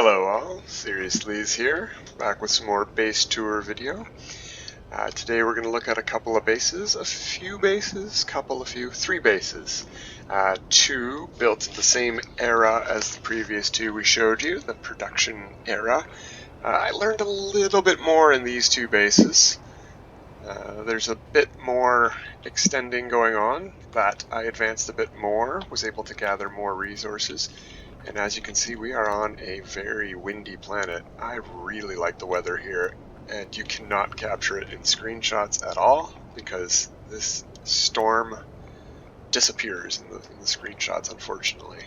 Hello all, Seriously's here, back with some more base tour video. Today we're going to look at a couple of bases, three bases. Two built in the same era as the previous two we showed you, the production era. I learned a little bit more in these two bases. There's a bit more extending going on, that I advanced a bit more, was able to gather more resources. And as you can see, we are on a very windy planet. I really like the weather here, and you cannot capture it in screenshots at all because this storm disappears in the screenshots, unfortunately.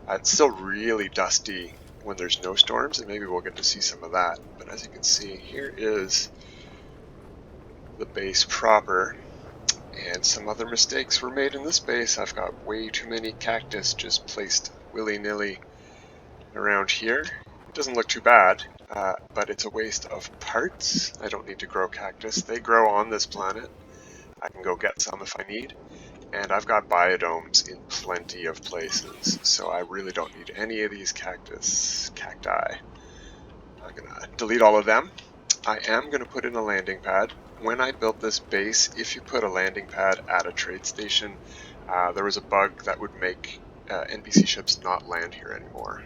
It's still really dusty when there's no storms, and maybe we'll get to see some of that. But as you can see, here is the base proper, and some other mistakes were made in this base. I've got way too many cactus just placed willy-nilly around here. It doesn't look too bad, but it's a waste of parts. I don't need to grow cactus. They grow on this planet. I can go get some if I need. And I've got biodomes in plenty of places, so I really don't need any of these cacti. I'm gonna delete all of them. I am gonna put in a landing pad. When I built this base, if you put a landing pad at a trade station, there was a bug that would make NPC ships not land here anymore.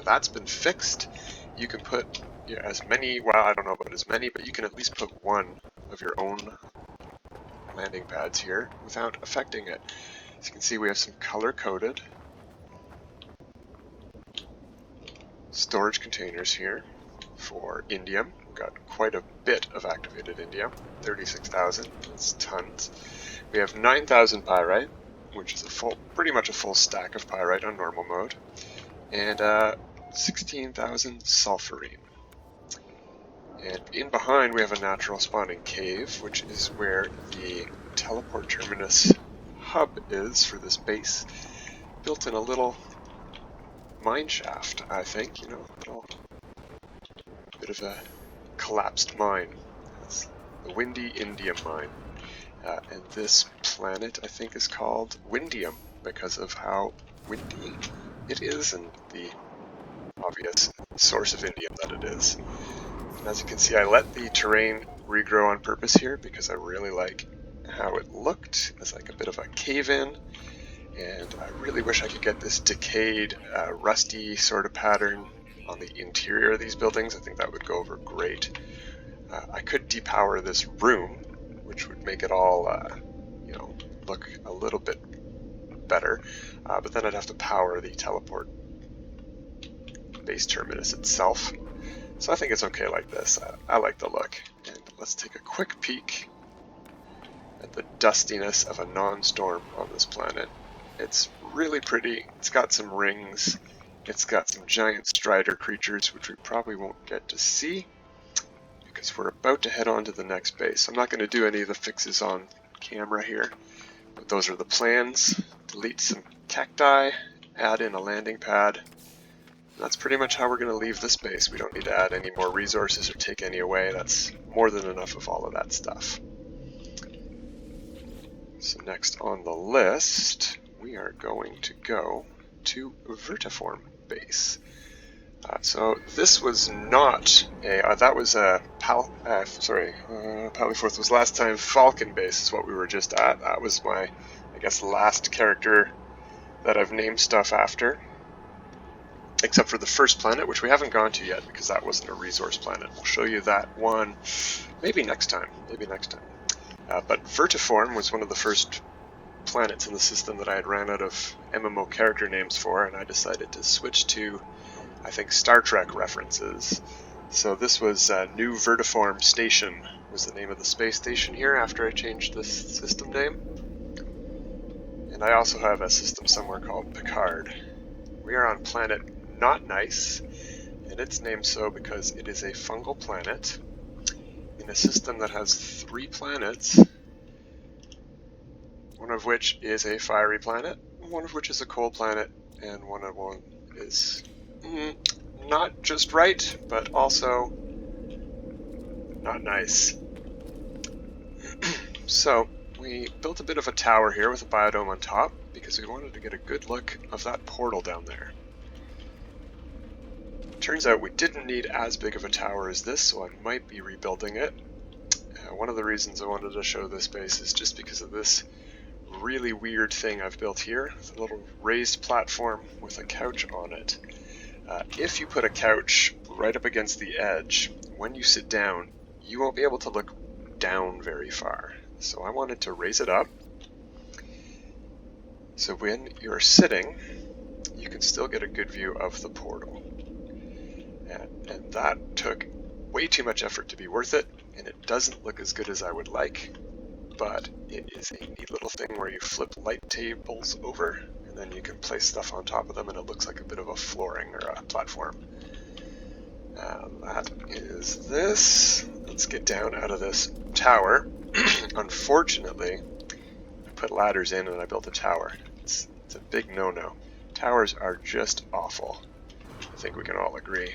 That's been fixed. You can put as many, well, I don't know about as many, but you can at least put one of your own landing pads here without affecting it. As you can see, we have some color-coded storage containers here for indium. We've got quite a bit of activated indium, 36,000, that's tons. We have 9,000 pyrite, which is pretty much a full stack of pyrite on normal mode, and 16,000 sulfurine. And in behind we have a natural spawning cave, which is where the teleport terminus hub is for this base, built in a little mine shaft, I think, a little bit of a collapsed mine. That's the Windy Indium Mine. And this planet, I think, is called Windium because of how windy it is and the obvious source of indium that it is. And as you can see, I let the terrain regrow on purpose here because I really like how it looked as like a bit of a cave-in, and I really wish I could get this decayed, rusty sort of pattern on the interior of these buildings. I think that would go over great. I could depower this room, which would make it all, look a little bit better, but then I'd have to power the teleport base terminus itself. So I think it's okay like this. I like the look. And let's take a quick peek at the dustiness of a non-storm on this planet. It's really pretty. It's got some rings. It's got some giant strider creatures, which we probably won't get to see because we're about to head on to the next base. I'm not going to do any of the fixes on camera here, but those are the plans. Delete some cacti, add in a landing pad. That's pretty much how we're going to leave this base. We don't need to add any more resources or take any away. That's more than enough of all of that stuff. So next on the list, we are going to go to Vertiform base. So this was not a, that was a, Pallyforth was last time Falcon base is what we were just at. That was my, I guess, last character that I've named stuff after. Except for the first planet, which we haven't gone to yet because that wasn't a resource planet. We'll show you that one maybe next time. But Vertiform was one of the first planets in the system that I had ran out of MMO character names for, and I decided to switch to, I think, Star Trek references. So this was New Vertiform Station was the name of the space station here after I changed this system name. And I also have a system somewhere called Picard. We are on planet Not Nice, and it's named so because it is a fungal planet in a system that has 3 planets, one of which is a fiery planet, one of which is a cold planet, and one of them is not just right, but also not nice. So we built a bit of a tower here with a biodome on top because we wanted to get a good look of that portal down there. Turns out we didn't need as big of a tower as this, so I might be rebuilding it. One of the reasons I wanted to show this base is just because of this really weird thing I've built here. It's a little raised platform with a couch on it. If you put a couch right up against the edge, when you sit down, you won't be able to look down very far. So I wanted to raise it up, so when you're sitting, you can still get a good view of the portal. And that took way too much effort to be worth it, and it doesn't look as good as I would like, but it is a neat little thing where you flip light tables over, and then you can place stuff on top of them, and it looks like a bit of a flooring or a platform. That is this. Let's get down out of this tower. Unfortunately, I put ladders in and I built a tower. It's a big no-no. Towers are just awful. I think we can all agree.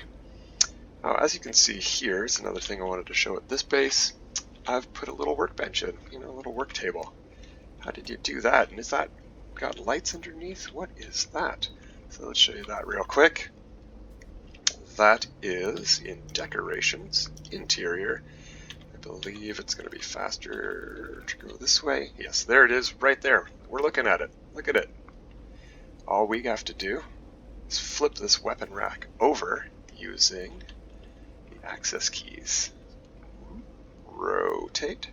Now, as you can see here, is another thing I wanted to show at this base. I've put a little workbench in, a little work table. How did you do that? And is that got lights underneath? What is that? So let's show you that real quick. That is in decorations, interior. I believe it's going to be faster to go this way. Yes, there it is, right there. We're looking at it. Look at it. All we have to do is flip this weapon rack over using the access keys. Rotate.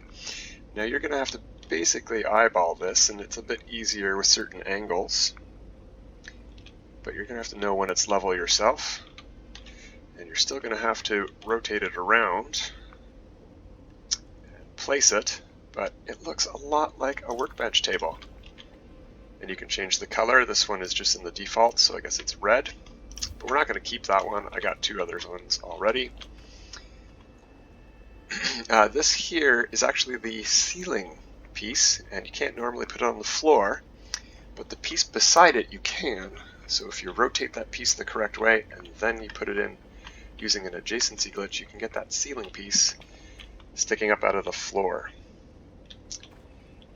Now you're going to have to basically eyeball this, and it's a bit easier with certain angles. But you're going to have to know when it's level yourself. And you're still going to have to rotate it around and place it, but it looks a lot like a workbench table. And you can change the color. This one is just in the default, so I guess it's red. But we're not going to keep that one. I got two other ones already. This here is actually the ceiling piece, and you can't normally put it on the floor, but the piece beside it you can. So if you rotate that piece the correct way and then you put it in using an adjacency glitch, you can get that ceiling piece sticking up out of the floor.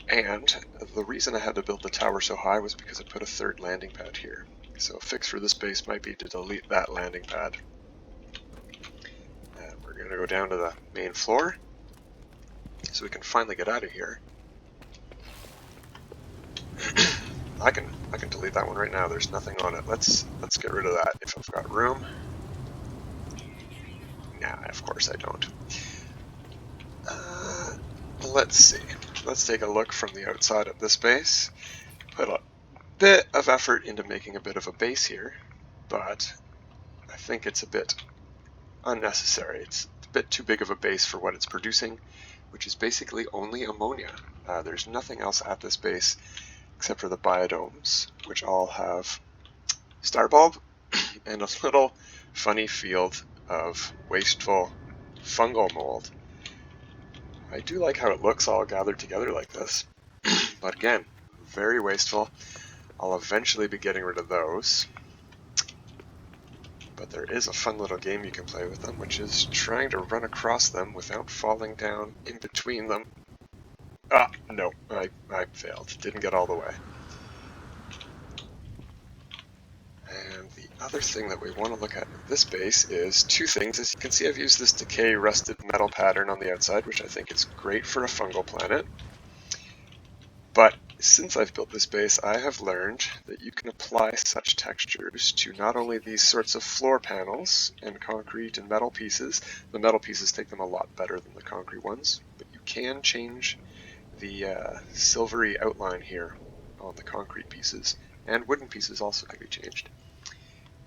And the reason I had to build the tower so high was because I put a third landing pad here. So a fix for this base might be to delete that landing pad. And we're going to go down to the main floor so we can finally get out of here. I can delete that one right now. There's nothing on it. Let's get rid of that if I've got room. Nah, of course I don't. Let's see. Let's take a look from the outside of this base. Put a bit of effort into making a bit of a base here, but I think it's a bit unnecessary. It's a bit too big of a base for what it's producing, which is basically only ammonia. There's nothing else at this base except for the biodomes, which all have starbulb and a little funny field of wasteful fungal mold. I do like how it looks all gathered together like this, but again, very wasteful. I'll eventually be getting rid of those. But there is a fun little game you can play with them, which is trying to run across them without falling down in between them. Ah, no, I failed. Didn't get all the way. And the other thing that we want to look at in this base is two things. As you can see, I've used this decay rusted metal pattern on the outside, which I think is great for a fungal planet. But since I've built this base, I have learned that you can apply such textures to not only these sorts of floor panels and concrete and metal pieces. The metal pieces take them a lot better than the concrete ones, but you can change the silvery outline here on the concrete pieces, and wooden pieces also can be changed.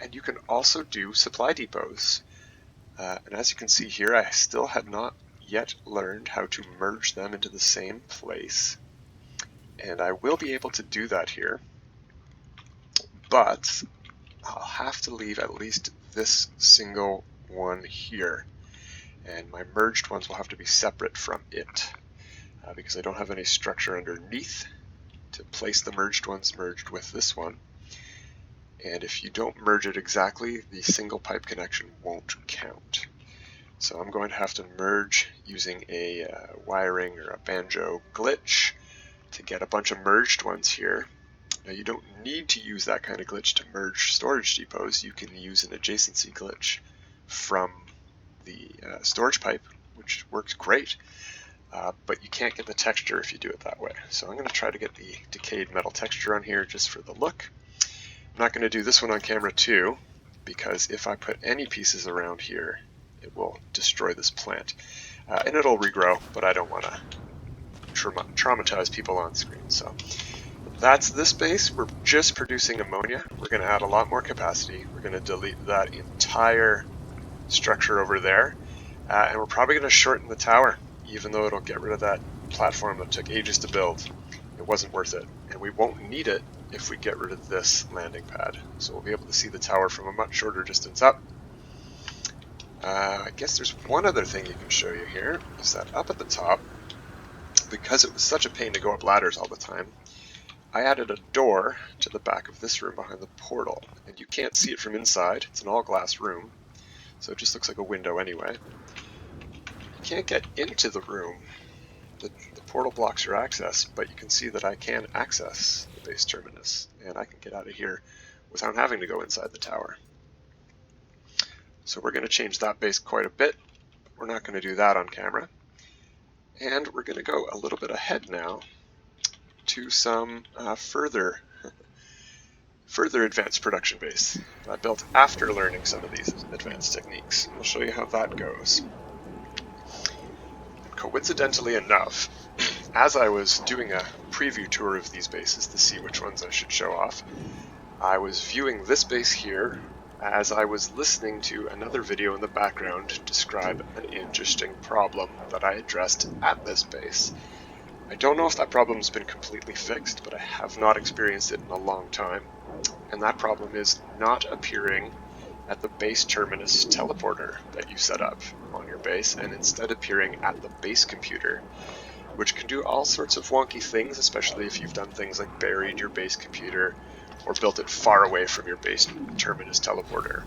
And you can also do supply depots. And as you can see here, I still have not yet learned how to merge them into the same place. And I will be able to do that here, but I'll have to leave at least this single one here. And my merged ones will have to be separate from it, because I don't have any structure underneath to place the merged ones merged with this one. And if you don't merge it exactly, the single pipe connection won't count. So I'm going to have to merge using a wiring or a banjo glitch to get a bunch of merged ones here. Now you don't need to use that kind of glitch to merge storage depots. You can use an adjacency glitch from the storage pipe, which works great, but you can't get the texture if you do it that way. So I'm going to try to get the decayed metal texture on here just for the look. I'm not going to do this one on camera too, because if I put any pieces around here, it will destroy this plant. And it'll regrow, but I don't want to traumatize people on screen. So that's this base. We're just producing ammonia. We're going to add a lot more capacity. We're going to delete that entire structure over there. And we're probably going to shorten the tower, even though it'll get rid of that platform that took ages to build. It wasn't worth it. And we won't need it if we get rid of this landing pad. So we'll be able to see the tower from a much shorter distance up. I guess there's one other thing you can show you here, is that up at the top, because it was such a pain to go up ladders all the time, I added a door to the back of this room behind the portal. And you can't see it from inside. It's an all-glass room, so it just looks like a window anyway. You can't get into the room. The portal blocks your access, but you can see that I can access the base terminus, and I can get out of here without having to go inside the tower. So we're going to change that base quite a bit. We're not going to do that on camera. And we're going to go a little bit ahead now to some further advanced production base that I built after learning some of these advanced techniques. I'll show you how that goes. Coincidentally enough, as I was doing a preview tour of these bases to see which ones I should show off, I was viewing this base here as I was listening to another video in the background describe an interesting problem that I addressed at this base. I don't know if that problem's been completely fixed, but I have not experienced it in a long time. And that problem is not appearing at the base terminus teleporter that you set up on your base, and instead appearing at the base computer, which can do all sorts of wonky things, especially if you've done things like buried your base computer or built it far away from your base terminus teleporter.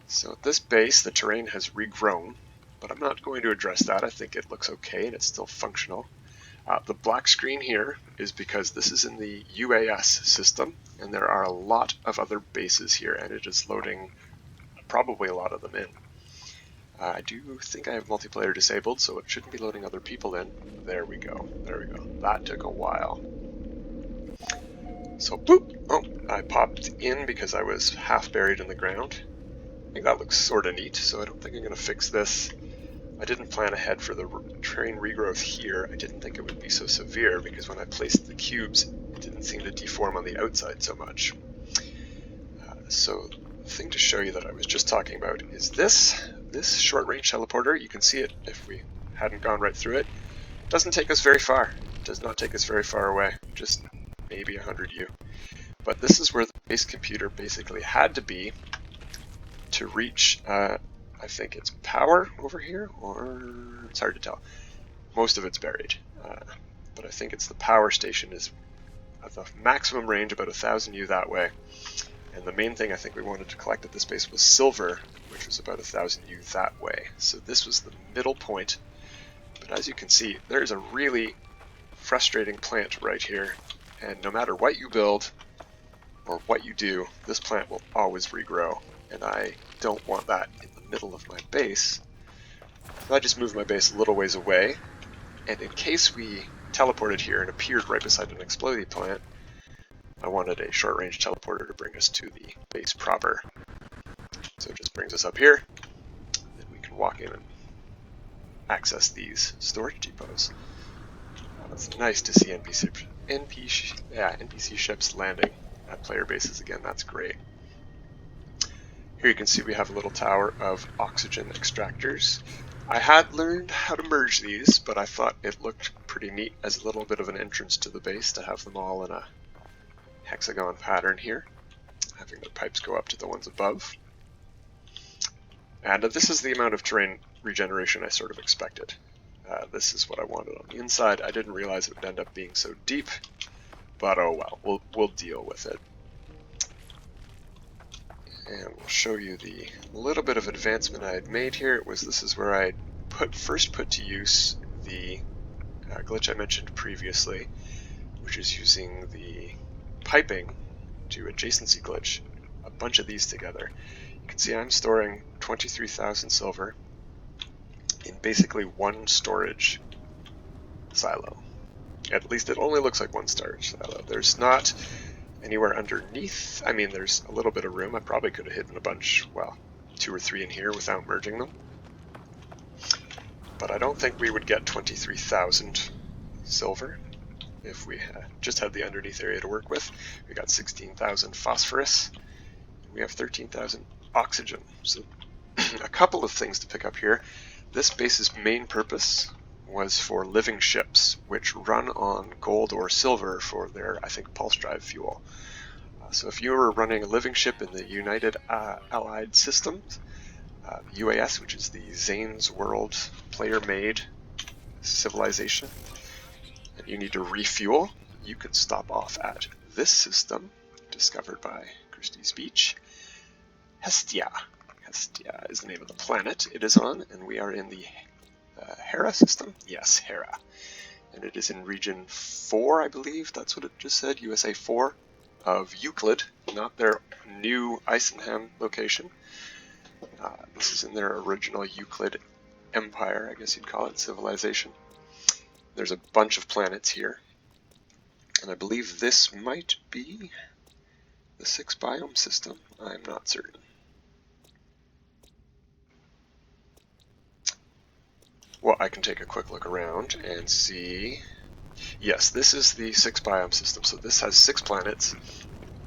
So at this base, the terrain has regrown, but I'm not going to address that. I think it looks okay and it's still functional. The black screen here is because this is in the UAS system, and there are a lot of other bases here, and it is loading probably a lot of them in. I do think I have multiplayer disabled, so it shouldn't be loading other people in. There we go. There we go. That took a while. So, boop! Oh, I popped in because I was half buried in the ground. I think that looks sort of neat, so I don't think I'm going to fix this. I didn't plan ahead for the terrain regrowth here. I didn't think it would be so severe because when I placed the cubes, it didn't seem to deform on the outside so much. So the thing to show you that I was just talking about is this short-range teleporter. You can see it if we hadn't gone right through it. It doesn't take us very far. It does not take us very far away, just maybe 100 U. But this is where the base computer basically had to be to reach, I think it's power over here, or it's hard to tell. Most of it's buried, but I think it's the power station is at the maximum range, about 1000 U that way. And the main thing I think we wanted to collect at this base was silver, which was about 1000 U that way. So this was the middle point. But as you can see, there's a really frustrating plant right here. And no matter what you build or what you do, this plant will always regrow. And I don't want that in the middle of my base. So I just moved my base a little ways away. And in case we teleported here and appeared right beside an exploding plant, I wanted a short-range teleporter to bring us to the base proper. So it just brings us up here, and we can walk in and access these storage depots. It's nice to see NPC ships landing at player bases again. That's great. Here you can see we have a little tower of oxygen extractors. I had learned how to merge these, but I thought it looked pretty neat as a little bit of an entrance to the base to have them all in a hexagon pattern here, having the pipes go up to the ones above. And this is the amount of terrain regeneration I sort of expected. This is what I wanted on the inside. I didn't realize it would end up being so deep, but oh well, we'll deal with it. And we'll show you the little bit of advancement I had made here. This is where I first put to use the glitch I mentioned previously, which is using the piping to adjacency glitch a bunch of these together. You can see I'm storing 23,000 silver in basically one storage silo. At least it only looks like one storage silo. There's not anywhere underneath. I mean, there's a little bit of room. I probably could have hidden a bunch, well, 2 or 3 in here without merging them. But I don't think we would get 23,000 silver if we just had the underneath area to work with. We got 16,000 phosphorus. We have 13,000 oxygen. So a couple of things to pick up here. This base's main purpose was for living ships, which run on gold or silver for their, I think, pulse drive fuel. So if you were running a living ship in the United Allied Systems, UAS, which is the Zane's World player-made civilization, and you need to refuel, you could stop off at this system, discovered by Christie's Beach. Hestia. Hestia is the name of the planet it is on, and we are in the Hera system? Yes, Hera. And it is in region 4, I believe. That's what it just said, USA 4 of Euclid, not their new Isenham location. This is in their original Euclid empire, I guess you'd call it, civilization. There's a bunch of planets here. And I believe this might be the 6 biome system. I'm not certain. Well, I can take a quick look around and see. Yes, this is the 6 biome system. So this has 6 planets,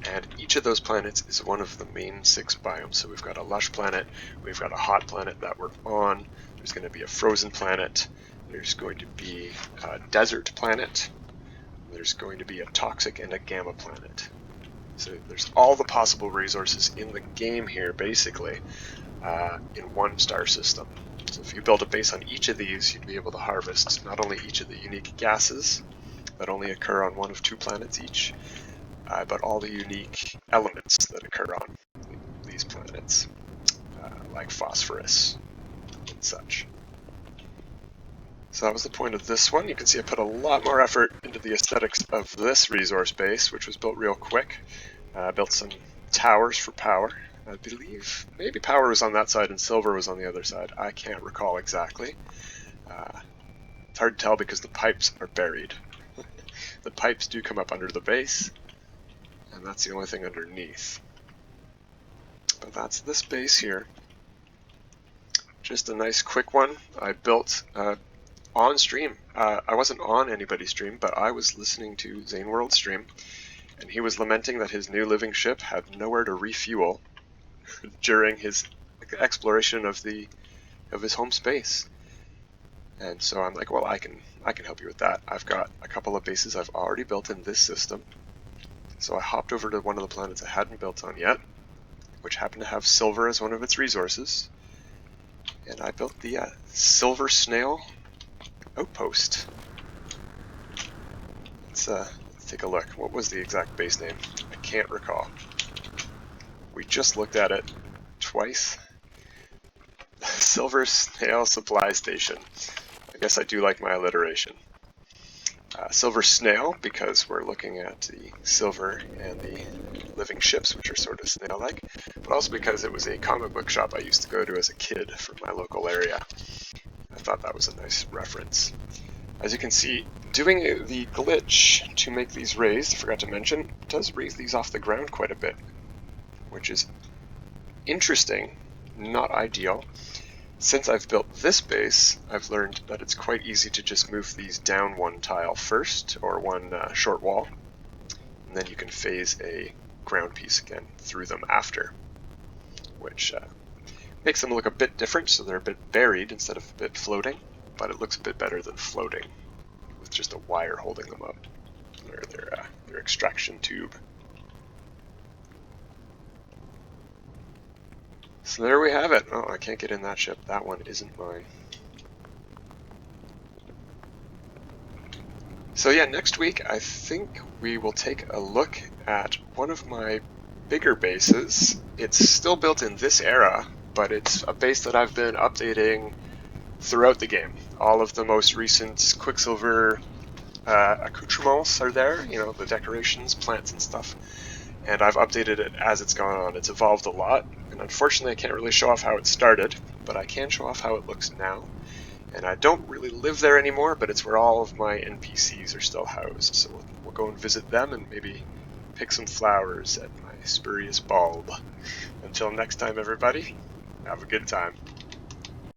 and each of those planets is one of the main 6 biomes. So we've got a lush planet, we've got a hot planet that we're on, there's going to be a frozen planet, there's going to be a desert planet, there's going to be a toxic and a gamma planet. So there's all the possible resources in the game here, basically, in one star system. So if you build a base on each of these, you'd be able to harvest not only each of the unique gases that only occur on one of 2 planets each, but all the unique elements that occur on these planets, like phosphorus and such. So that was the point of this one. You can see I put a lot more effort into the aesthetics of this resource base, which was built real quick. Built some towers for power. I believe maybe power was on that side and silver was on the other side. I can't recall exactly. It's hard to tell because the pipes are buried. The pipes do come up under the base, and that's the only thing underneath. But that's this base here. Just a nice quick one. I built on stream. I wasn't on anybody's stream, but I was listening to Zane World's stream, and he was lamenting that his new living ship had nowhere to refuel during his exploration of his home space. And so I'm like, well, I can help you with that. I've got a couple of bases I've already built in this system. So I hopped over to one of the planets I hadn't built on yet, which happened to have silver as one of its resources. And I built the Silver Snail outpost. Let's take a look. What was the exact base name? I can't recall. We just looked at it twice. Silver Snail Supply Station. I guess I do like my alliteration. Silver Snail, because we're looking at the silver and the living ships, which are sort of snail-like, but also because it was a comic book shop I used to go to as a kid from my local area. I thought that was a nice reference. As you can see, doing the glitch to make these raised, I forgot to mention, does raise these off the ground quite a bit, which is interesting, not ideal. Since I've built this base, I've learned that it's quite easy to just move these down one tile first, or one short wall, and then you can phase a ground piece again through them after, which makes them look a bit different, so they're a bit buried instead of a bit floating, but it looks a bit better than floating with just a wire holding them up, or their extraction tube. So there we have it. Oh, I can't get in that ship. That one isn't mine. So yeah, next week I think we will take a look at one of my bigger bases. It's still built in this era, but it's a base that I've been updating throughout the game. All of the most recent Quicksilver accoutrements are there, you know, the decorations, plants and stuff. And I've updated it as it's gone on. It's evolved a lot, and unfortunately I can't really show off how it started, but I can show off how it looks now. And I don't really live there anymore, but it's where all of my NPCs are still housed, so we'll go and visit them and maybe pick some flowers at my spurious bulb. Until next time, everybody, have a good time.